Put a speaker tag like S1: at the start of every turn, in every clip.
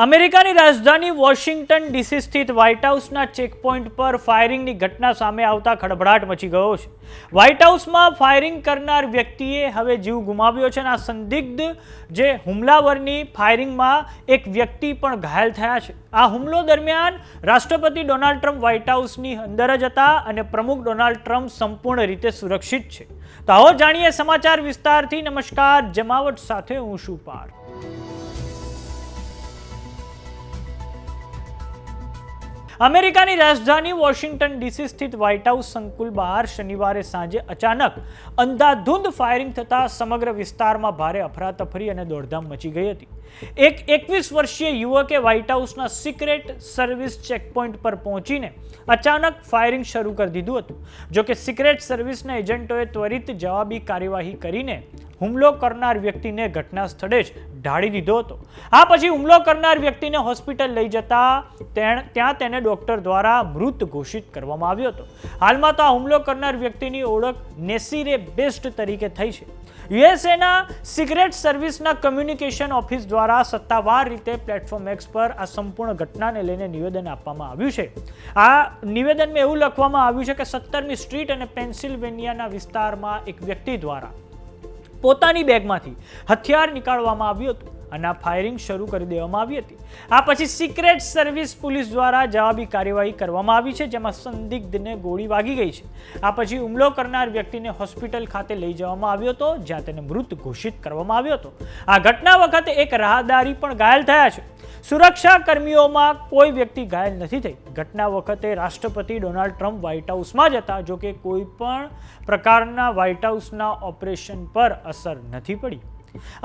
S1: અમેરિકાની રાજધાની Washington DC સ્થિત વ્હાઇટ હાઉસના ચેકપોઇન્ટ પર ફાયરિંગની ઘટના સામે આવતા ખળભળાટ મચી ગયો છે. વ્હાઇટ હાઉસમાં ફાયરિંગ કરનાર વ્યક્તિએ હવે જીવ ગુમાવ્યો છે અને આ સંદિગ્ધ જે હુમલાવરની ફાયરિંગમાં એક વ્યક્તિ પણ ઘાયલ થયા છે. આ હુમલો દરમિયાન રાષ્ટ્રપતિ ડોનાલ્ડ ટ્રમ્પ વ્હાઇટ હાઉસની અંદર જ હતા અને પ્રમુખ ડોનાલ્ડ ટ્રમ્પ સંપૂર્ણ રીતે સુરક્ષિત છે. તો આવો જાણીએ સમાચાર વિસ્તારથી. નમસ્કાર, જમાવટ સાથે હું છું પાર્થ. અમેરિકાની રાજધાની વોશિંગ્ટન ડીસી સ્થિત વ્હાઇટ હાઉસ સંકુલ બહાર શનિવારે સાંજે અચાનક અંધાધૂંધ ફાયરિંગ થતાં સમગ્ર વિસ્તારમાં ભારે અફરાતફરી અને દોડધામ મચી ગઈ હતી. એક 21 વર્ષીય યુવકે વ્હાઇટ હાઉસના સિક્રેટ સર્વિસ ચેકપોઇન્ટ પર પહોંચીને અચાનક ફાયરિંગ શરૂ કરી દીધું હતું. જોકે સિક્રેટ સર્વિસના એજન્ટોએ ત્વરિત જવાબી કાર્યવાહી કરીને હુમલો કરનાર વ્યક્તિને ઘટના સ્થળે જ ઢાળી દીધો હતો. આ પછી હુમલો કરનાર વ્યક્તિને હોસ્પિટલ લઈ જતા ત્યાં તેને ડોક્ટર દ્વારા મૃત ઘોષિત કરવામાં આવ્યો હતો. હાલમાં તો આ હુમલો કરનાર વ્યક્તિની ઓળખ નેસીરે બેસ્ટ તરીકે થઈ છે. યુએસએના સિક્રેટ સર્વિસના કમ્યુનિકેશન ઓફિસ દ્વારા સત્તાવાર રીતે પ્લેટફોર્મ એક્સ પર આ સંપૂર્ણ ઘટનાને લઈને નિવેદન આપવામાં આવ્યું છે. આ નિવેદનમાં એવું લખવામાં આવ્યું છે કે 17મી સ્ટ્રીટ અને પેન્સિલ્વેનિયાના વિસ્તારમાં એક વ્યક્તિ દ્વારા પોતાની બેગમાંથી હથિયાર નીકાળવામાં આવ્યું હતું અને આ ફાયરિંગ શરૂ કરી દેવામાં આવી હતી. આ પછી સિક્રેટ સર્વિસ પોલીસ દ્વારા જવાબી કાર્યવાહી કરવામાં આવી છે, જેમાં સંદિગ્ધને ગોળી વાગી ગઈ છે. આ પછી હુમલો કરનાર વ્યક્તિને હોસ્પિટલ ખાતે લઈ જવામાં આવ્યો હતો, જ્યાં તેને મૃત ઘોષિત કરવામાં આવ્યો હતો. આ ઘટના વખતે એક રાહદારી પણ ઘાયલ થયા છે. સુરક્ષા કર્મીઓમાં કોઈ વ્યક્તિ ઘાયલ નથી થઈ. ઘટના વખતે રાષ્ટ્રપતિ ડોનાલ્ડ ટ્રમ્પ વ્હાઇટ હાઉસમાં જ હતા. જોકે કોઈ પણ પ્રકારના વ્હાઇટ હાઉસના ઓપરેશન પર અસર નથી પડી.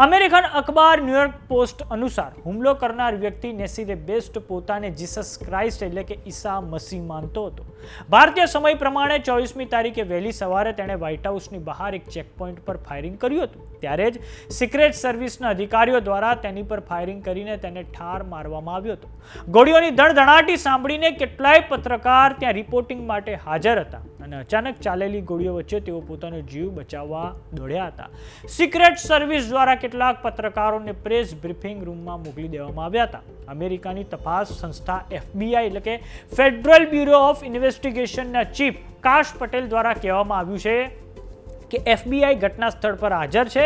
S1: અમેરિકન અખબાર ન્યૂયોર્ક પોસ્ટ અનુસાર હુમલો કરનાર વ્યક્તિ નેસીરે બેસ્ટ પોતાને જીસસ ક્રાઇસ્ટ એટલે કે ઈસા મસીહ માનતો હતો. ભારતીય સમય પ્રમાણે 24મી તારીખે વહેલી સવારે તેણે વ્હાઇટ હાઉસની બહાર એક ચેકપોઇન્ટ પર ફાયરિંગ કર્યું હતું. ત્યારે જ સિક્રેટ સર્વિસના અધિકારીઓ દ્વારા તેની પર ફાયરિંગ કરીને તેને ઠાર મારવામાં આવ્યો હતો. ગોળીઓની ધણધણાટી સાંભળીને કેટલાય પત્રકાર ત્યાં રિપોર્ટિંગ માટે હાજર હતા અને અચાનક ચાલેલી ગોળીઓ વચ્ચે તેઓ પોતાનો જીવ બચાવવા દોડ્યા હતા. સિક્રેટ સર્વિસ દ્વારા કેટલાક પત્રકારોને પ્રેસ બ્રીફિંગ રૂમમાં મોકલી દેવામાં આવ્યા હતા. અમેરિકાની તપાસ સંસ્થા FBI એટલે કે ફેડરલ બ્યુરો ઓફ ઇન્વેસ્ટિગેશનના ચીફ કાશ પટેલ દ્વારા કહેવામાં આવ્યું છે કે FBI ઘટના સ્થળ પર હાજર છે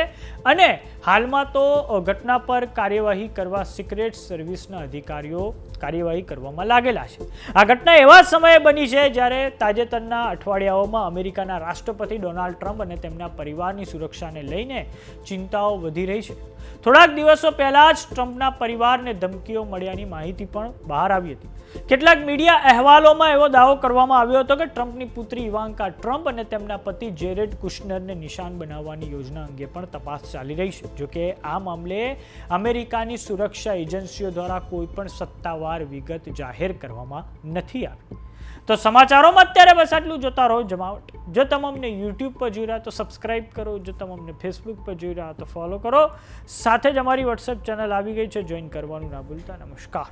S1: અને હાલમાં તો ઘટના પર કાર્યવાહી કરવા સિક્રેટ સર્વિસના અધિકારીઓ કાર્યવાહી કરવામાં લાગેલા છે. આ ઘટના એવા સમયે બની છે જ્યારે તાજેતરના અઠવાડિયાઓમાં અમેરિકાના રાષ્ટ્રપતિ ડોનાલ્ડ ટ્રમ્પ અને તેમના પરિવારની સુરક્ષાને લઈને ચિંતાઓ વધી રહી છે. થોડાક દિવસો પહેલા જ ટ્રમ્પના પરિવારને ધમકીઓ મળ્યાની માહિતી પણ બહાર આવી હતી. કેટલાક મીડિયા અહેવાલોમાં એવો દાવો કરવામાં આવ્યો હતો કે ટ્રમ્પની પુત્રી ઇવાન્કા ટ્રમ્પ અને તેમના પતિ જેરેડ કુશનરને નિશાન બનાવવાની યોજના અંગે પણ તપાસ ચાલી રહી છે. જોકે આ મામલે અમેરિકાની સુરક્ષા એજન્સીઓ દ્વારા કોઈ પણ સત્તાવાર વિગત જાહેર કરવામાં નથી આવી. તો સમાચારોમાં અત્યારે બસ આટલું. જોતા રહો જમાવટ. જો તમે અમને YouTube પર જોઈ રહ્યા તો સબસ્ક્રાઇબ કરો. જો તમે અમને Facebook પર જોઈ રહ્યા તો ફોલો કરો. સાથે જ અમારી WhatsApp ચેનલ આવી ગઈ છે, જોઈન કરવાનું ના ભૂલતા. નમસ્કાર.